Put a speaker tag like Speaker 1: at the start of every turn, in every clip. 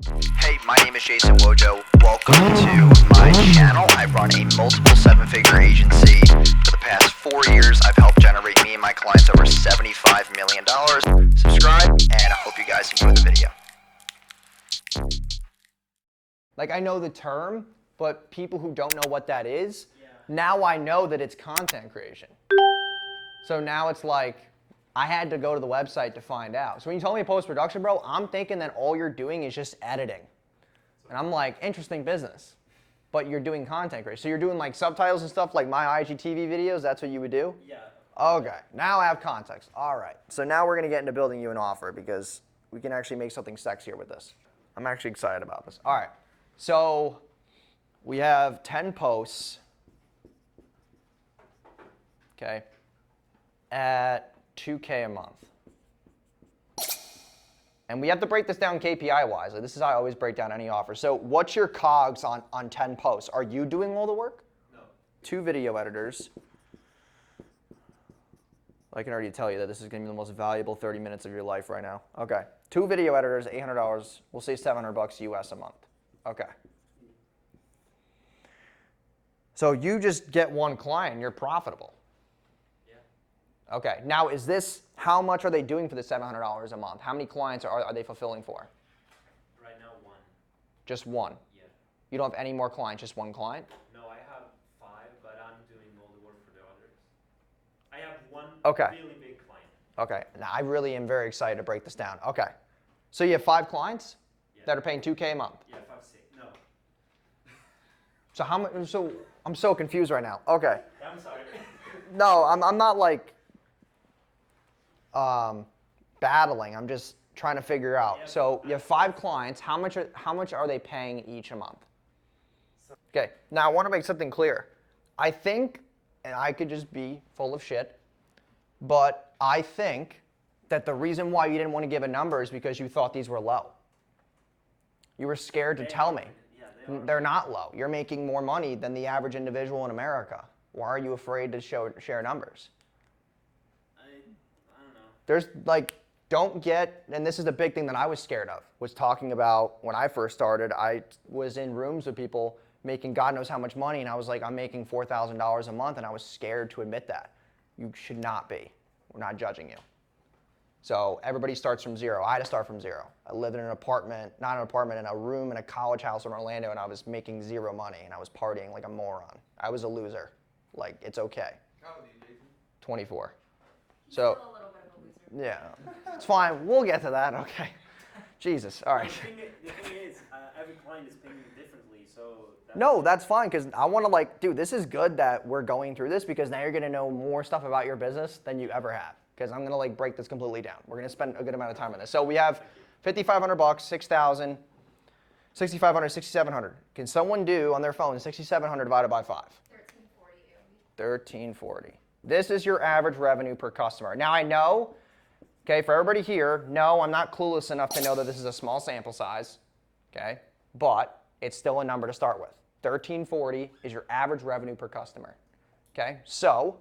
Speaker 1: Hey, my name is Jason Wojo. Welcome to my channel. I run a multiple seven-figure agency. For the past 4 years, I've helped generate me and my clients over $75 million. Subscribe, and I hope you guys enjoy the video.
Speaker 2: Like, I know the term, but people who don't know what that is, now I know that it's content creation. So now it's like, I had to go to the website to find out. So when you told me post-production, bro, I'm thinking that all you're doing is just editing. And I'm like, interesting business. But you're doing content creation. So you're doing like subtitles and stuff like my IGTV videos, that's what you would do?
Speaker 3: Yeah.
Speaker 2: Okay, now I have context. All right. So now we're gonna get into building you an offer because we can actually make something sexier with this. I'm actually excited about this. All right, so we have 10 posts, okay, at $2K a month. And we have to break this down KPI-wise. Like, this is how I always break down any offer. So what's your COGS on 10 posts? Are you doing all the work?
Speaker 3: No.
Speaker 2: 2 video editors. I can already tell you that this is going to be the most valuable 30 minutes of your life right now. Okay. 2 video editors, $800. We'll say $700 US a month. Okay. So you just get one client, you're profitable. Yeah. Okay. Now, is this, how much are they doing for the $700 a month? How many clients are they fulfilling for?
Speaker 3: Right now, 1.
Speaker 2: Just one?
Speaker 3: Yeah.
Speaker 2: You don't have any more clients, just one client?
Speaker 3: No, I have 5, but I'm doing all the work for the others. I have one really big client.
Speaker 2: Okay. Now, I really am very excited to break this down. Okay. So you have 5 clients that are paying $2K a month?
Speaker 3: Yeah, 5, 6. No.
Speaker 2: So how much? So I'm so confused right now. Okay.
Speaker 3: I'm sorry.
Speaker 2: No, I'm not like battling. I'm just trying to figure out.
Speaker 3: Yeah,
Speaker 2: so you have 5 clients. How much are they paying each a month? Okay. Now I want to make something clear. I think, and I could just be full of shit, but I think that the reason why you didn't want to give a number is because you thought these were low. You were scared to tell me.
Speaker 3: Yeah,
Speaker 2: They're not low. You're making more money than the average individual in America. Why are you afraid to share numbers?
Speaker 3: I don't know.
Speaker 2: There's like, don't get, and this is the big thing that I was scared of, was talking about when I first started. I was in rooms with people making God knows how much money, and I was like, I'm making $4,000 a month, and I was scared to admit that. You should not be. We're not judging you. So everybody starts from zero. I had to start from zero. I lived in an apartment, not an apartment, in a room in a college house in Orlando, and I was making 0 money, and I was partying like a moron. I was a loser. Like, it's okay.
Speaker 4: How old are you, Jason?
Speaker 2: 24.
Speaker 5: He's
Speaker 2: So,
Speaker 5: still a little bit of a loser.
Speaker 2: yeah, it's fine. We'll get to that. Okay. Jesus. All right.
Speaker 3: The thing is, every client is paying differently, so.
Speaker 2: No, that's fine, because I want to like, dude, this is good that we're going through this, because now you're going to know more stuff about your business than you ever have. Because I'm going to like break this completely down. We're going to spend a good amount of time on this. So we have $5,500, 6,000, 6,500, 6,700. Can someone do on their phone 6,700 divided by 5?
Speaker 5: 1340.
Speaker 2: 1340. This is your average revenue per customer. Now I know, okay, for everybody here, no, I'm not clueless enough to know that this is a small sample size, okay, but it's still a number to start with. 1340 is your average revenue per customer, okay? So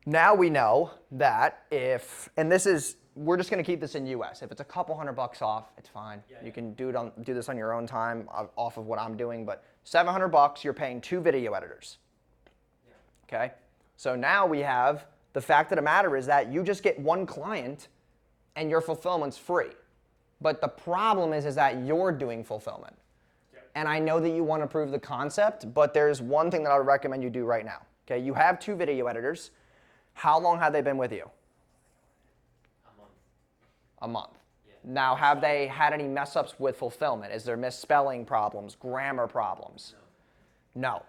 Speaker 2: now we know that if, and this is, we're just going to keep this in US. If it's a couple $100 off, it's fine. You can do this on your own time off of what I'm doing, but $700, you're paying 2 video editors. Okay? So now we have, the fact of the matter is that you just get 1 client and your fulfillment's free. But the problem is that you're doing fulfillment. And I know that you want to prove the concept, but there's one thing that I would recommend you do right now. Okay? You have 2 video editors. How long have they been with you?
Speaker 3: A month.
Speaker 2: A month.
Speaker 3: Yeah.
Speaker 2: Now, have they had any mess ups with fulfillment? Is there misspelling problems, grammar problems? No.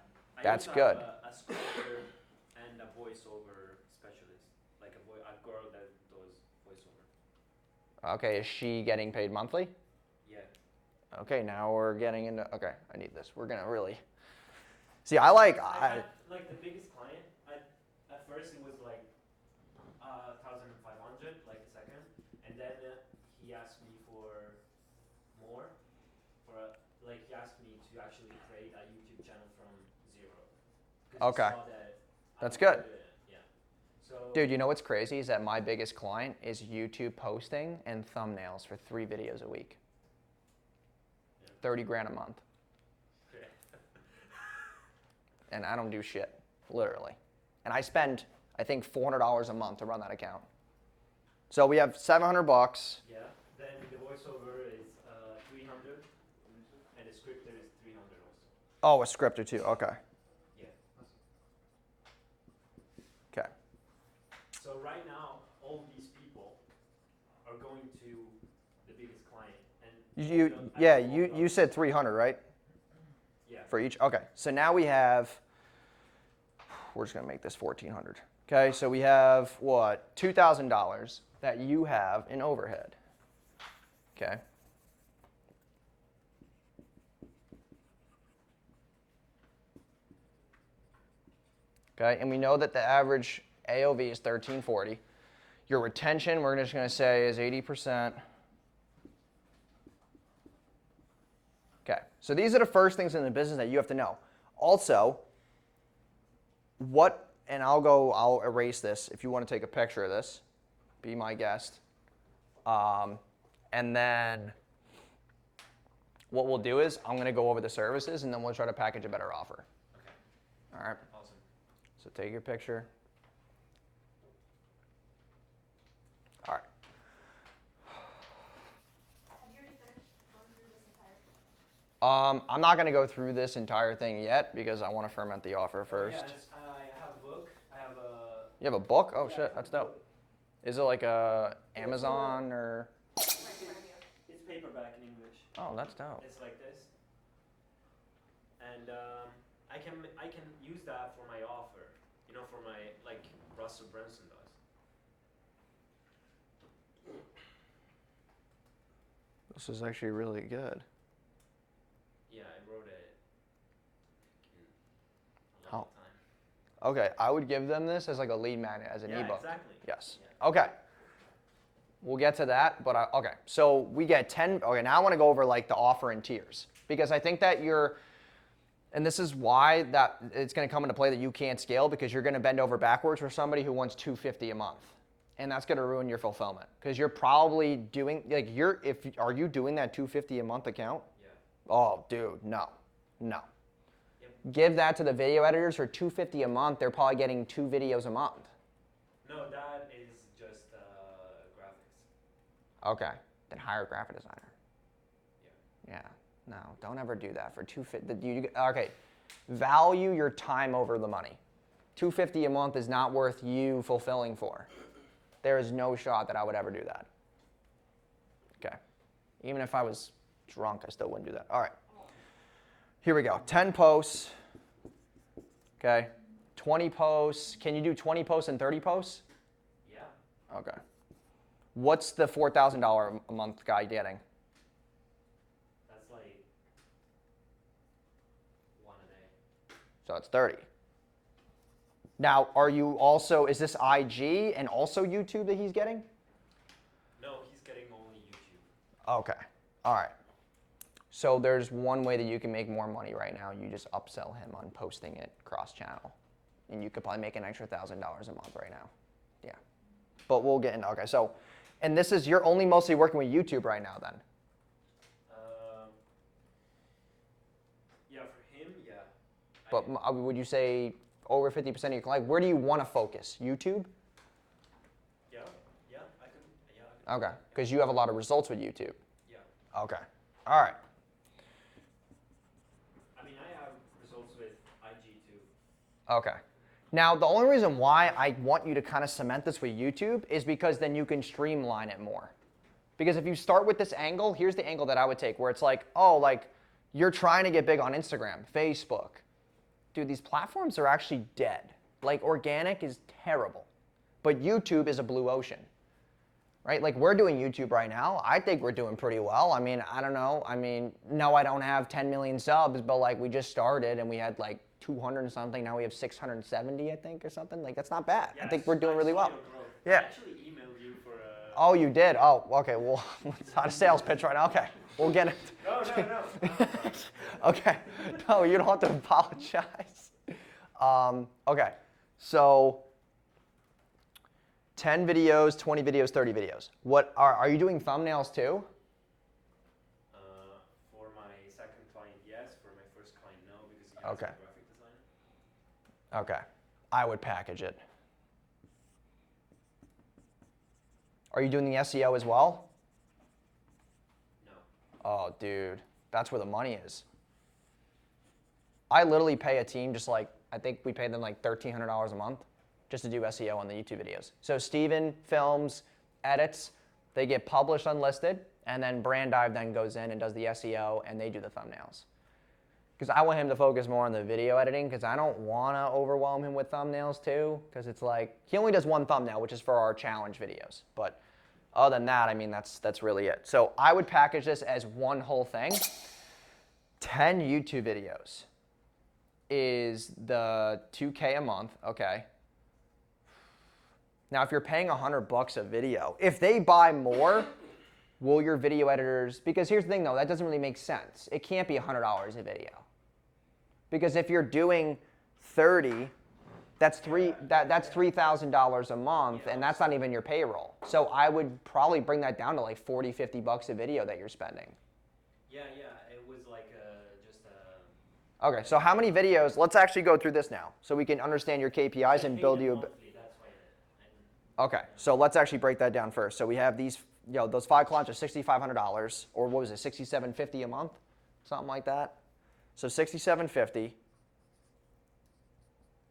Speaker 2: That's good.
Speaker 3: A scripter and a voiceover specialist, like a girl that does voiceover.
Speaker 2: Okay, is she getting paid monthly?
Speaker 3: Yeah.
Speaker 2: Okay, now we're getting into, okay, I need this. We're going to really, see, I like,
Speaker 3: Like the biggest client, at first it was like 1,500, like a second, and then he asked me for more, like he asked me to actually create a YouTube channel from 0. 'Cause he
Speaker 2: Okay.
Speaker 3: saw that I
Speaker 2: That's
Speaker 3: wanted
Speaker 2: good.
Speaker 3: to do it. Yeah. So.
Speaker 2: dude, you know what's crazy is that my biggest client is YouTube posting and thumbnails for 3 videos a week. 30 grand a month.
Speaker 3: Okay.
Speaker 2: And I don't do shit, literally. And I spend, I think, $400 a month to run that account. So we have 700 bucks.
Speaker 3: Yeah. Then the voiceover is 300, and the scripter is 300 also.
Speaker 2: Oh, a scripter too. Okay.
Speaker 3: Yeah.
Speaker 2: Okay.
Speaker 3: So right now, all these people are going to the biggest client, and
Speaker 2: You, yeah, you said 300, right?
Speaker 3: yeah.
Speaker 2: For each. Okay. So now we have. We're just gonna make this 1,400. Okay. So we have what? $2,000 that you have in overhead. Okay. Okay. And we know that the average AOV is 1340. Your retention, we're just gonna say, is 80%. Okay, so these are the first things in the business that you have to know. Also, and I'll erase this if you want to take a picture of this, be my guest. And then what we'll do is I'm gonna go over the services and then we'll try to package a better offer.
Speaker 3: Okay.
Speaker 2: All right,
Speaker 3: Awesome.
Speaker 2: so take your picture. All right.
Speaker 5: Have you already finished going through this entire?
Speaker 2: I'm not gonna go through this entire thing yet because I want to ferment the offer first.
Speaker 3: Yeah, I have a book. I have a.
Speaker 2: You have a book? Oh
Speaker 3: Yeah,
Speaker 2: shit,
Speaker 3: I
Speaker 2: that's
Speaker 3: have a
Speaker 2: dope.
Speaker 3: book.
Speaker 2: Is it like a Amazon or?
Speaker 5: Right in front of you.
Speaker 3: It's paperback in English.
Speaker 2: Oh, that's dope.
Speaker 3: It's like this. And I can use that for my offer. You know, for my like Russell Brunson does.
Speaker 2: This is actually really good.
Speaker 3: Yeah, I wrote it in a
Speaker 2: How-
Speaker 3: long time.
Speaker 2: Okay, I would give them this as like a lead magnet, as an
Speaker 3: Yeah,
Speaker 2: ebook.
Speaker 3: exactly.
Speaker 2: Yes.
Speaker 3: Yeah.
Speaker 2: Okay. We'll get to that, but okay. So we get 10. Okay, now I want to go over like the offer in tiers because I think that and this is why that it's going to come into play that you can't scale because you're going to bend over backwards for somebody who wants $250 a month, and that's going to ruin your fulfillment because you're probably doing like are you doing that $250 a month account?
Speaker 3: Yeah.
Speaker 2: Oh, dude, no.
Speaker 3: Yep.
Speaker 2: Give that to the video editors for $250 a month. They're probably getting 2 videos a month.
Speaker 3: No, that is just graphics.
Speaker 2: Okay, then hire a graphic designer.
Speaker 3: Yeah.
Speaker 2: Yeah, no, don't ever do that for $250. Okay, value your time over the money. $250 a month is not worth you fulfilling for. There is no shot that I would ever do that. Okay, even if I was drunk, I still wouldn't do that. All right, here we go. 10 posts. Okay, 20 posts. Can you do 20 posts and 30 posts?
Speaker 3: Yeah.
Speaker 2: Okay. What's the $4,000 a month guy getting?
Speaker 3: That's like one a day.
Speaker 2: So it's 30. Now, is this IG and also YouTube that he's getting?
Speaker 3: No, he's getting only YouTube.
Speaker 2: Okay. All right. So there's one way that you can make more money right now. You just upsell him on posting it cross-channel. And you could probably make an extra $1,000 a month right now. Yeah. But we'll get into, okay, so, and you're only mostly working with YouTube right now then?
Speaker 3: Yeah, for him, yeah.
Speaker 2: But would you say over 50% of your clients, where do you want to focus? YouTube?
Speaker 3: Yeah, I could.
Speaker 2: Okay, because you have a lot of results with YouTube.
Speaker 3: Yeah.
Speaker 2: Okay. All right.
Speaker 3: I mean, I have results with IG too.
Speaker 2: Okay. Now, the only reason why I want you to kind of cement this with YouTube is because then you can streamline it more. Because if you start with this angle, here's the angle that I would take, where it's like, oh, like you're trying to get big on Instagram, Facebook. Dude, these platforms are actually dead. Like organic is terrible, but YouTube is a blue ocean, right? Like we're doing YouTube right now. I think we're doing pretty well. I mean, I don't know. I mean, no, I don't have 10 million subs, but like we just started and we had like 200 and something. Now we have 670, I think, or something. Like that's not bad. I think we're doing really well.
Speaker 3: I
Speaker 2: Yeah.
Speaker 3: actually emailed you for a.
Speaker 2: Oh, you did? Oh, okay. Well, it's not a sales pitch right now. Okay, we'll get it.
Speaker 3: No.
Speaker 2: Okay. No, you don't have to apologize. Okay. So 10 videos, 20 videos, 30 videos. What are you doing thumbnails too?
Speaker 3: For my
Speaker 2: Okay.
Speaker 3: graphic designer.
Speaker 2: Okay. I would package it. Are you doing the SEO as well?
Speaker 3: No.
Speaker 2: Oh, dude, that's where the money is. I literally pay a team just like, I think we pay them like $1,300 a month just to do SEO on the YouTube videos. So Steven films, edits, they get published unlisted, and then Brand Dive then goes in and does the SEO, and they do the thumbnails. Because I want him to focus more on the video editing, because I don't want to overwhelm him with thumbnails too, because it's like, he only does one thumbnail, which is for our challenge videos. But other than that, I mean, that's really it. So I would package this as one whole thing. 10 YouTube videos is the $2K a month, okay. Now, if you're paying $100 a video, if they buy more, will your video editors, because here's the thing though, that doesn't really make sense. It can't be $100 a video. Because if you're doing 30, that's $3,000 a month, and that's not even your payroll. So I would probably bring that down to like 40, 50 bucks a video that you're spending.
Speaker 3: Yeah, it was like just
Speaker 2: Okay, so how many videos, let's actually go through this now, so we can understand your KPIs and build you a bit.
Speaker 3: monthly, that's why
Speaker 2: Okay, so let's actually break that down first. So we have these, those 5 clients are $6,500, or what was it, $6,750 a month? Something like that. So $6,750.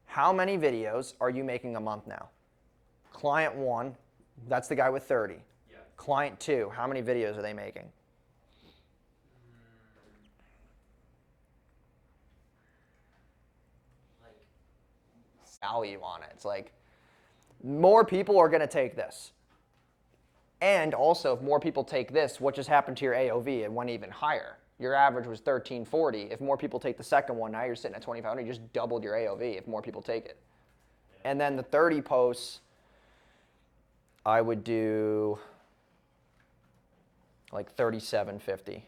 Speaker 2: How many videos are you making a month now? Client 1, that's the guy with 30.
Speaker 3: Yeah.
Speaker 2: Client 2, how many videos are they making?
Speaker 3: Like,
Speaker 2: Value on it. It's like, more people are going to take this. And also, if more people take this, what just happened to your AOV? It went even higher. Your average was $1,340. If more people take the second one, now you're sitting at $2,500. You just doubled your AOV if more people take it. And then the 30 posts, I would do like $3,750.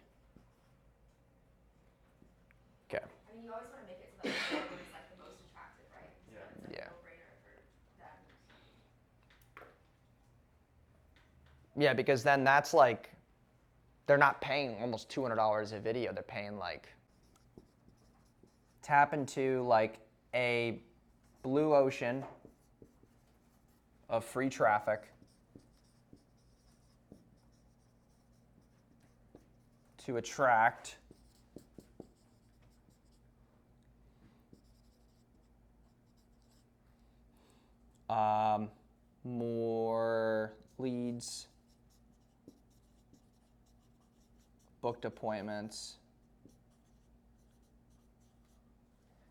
Speaker 2: Okay.
Speaker 5: I mean, you always want to make it so that the photo is like the most attractive, right? So
Speaker 3: Yeah.
Speaker 5: that's like
Speaker 2: Yeah.
Speaker 5: a no-brainer for them.
Speaker 2: Yeah, because then that's like, they're not paying almost $200 a video. They're paying like, tap into like a blue ocean of free traffic to attract more leads, booked appointments,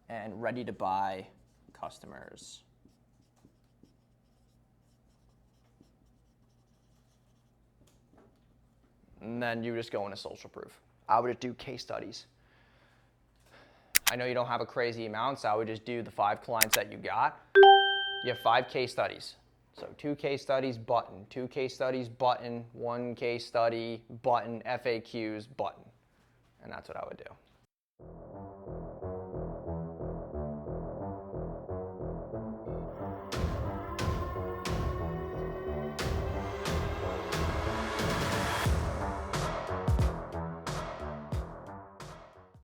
Speaker 2: and ready to buy customers. And then you just go into social proof. I would just do case studies. I know you don't have a crazy amount, so I would just do the 5 clients that you got. You have 5 case studies. So 2 case studies, button. 2 case studies, button. 1 case study, button. FAQs, button. And that's what I would do.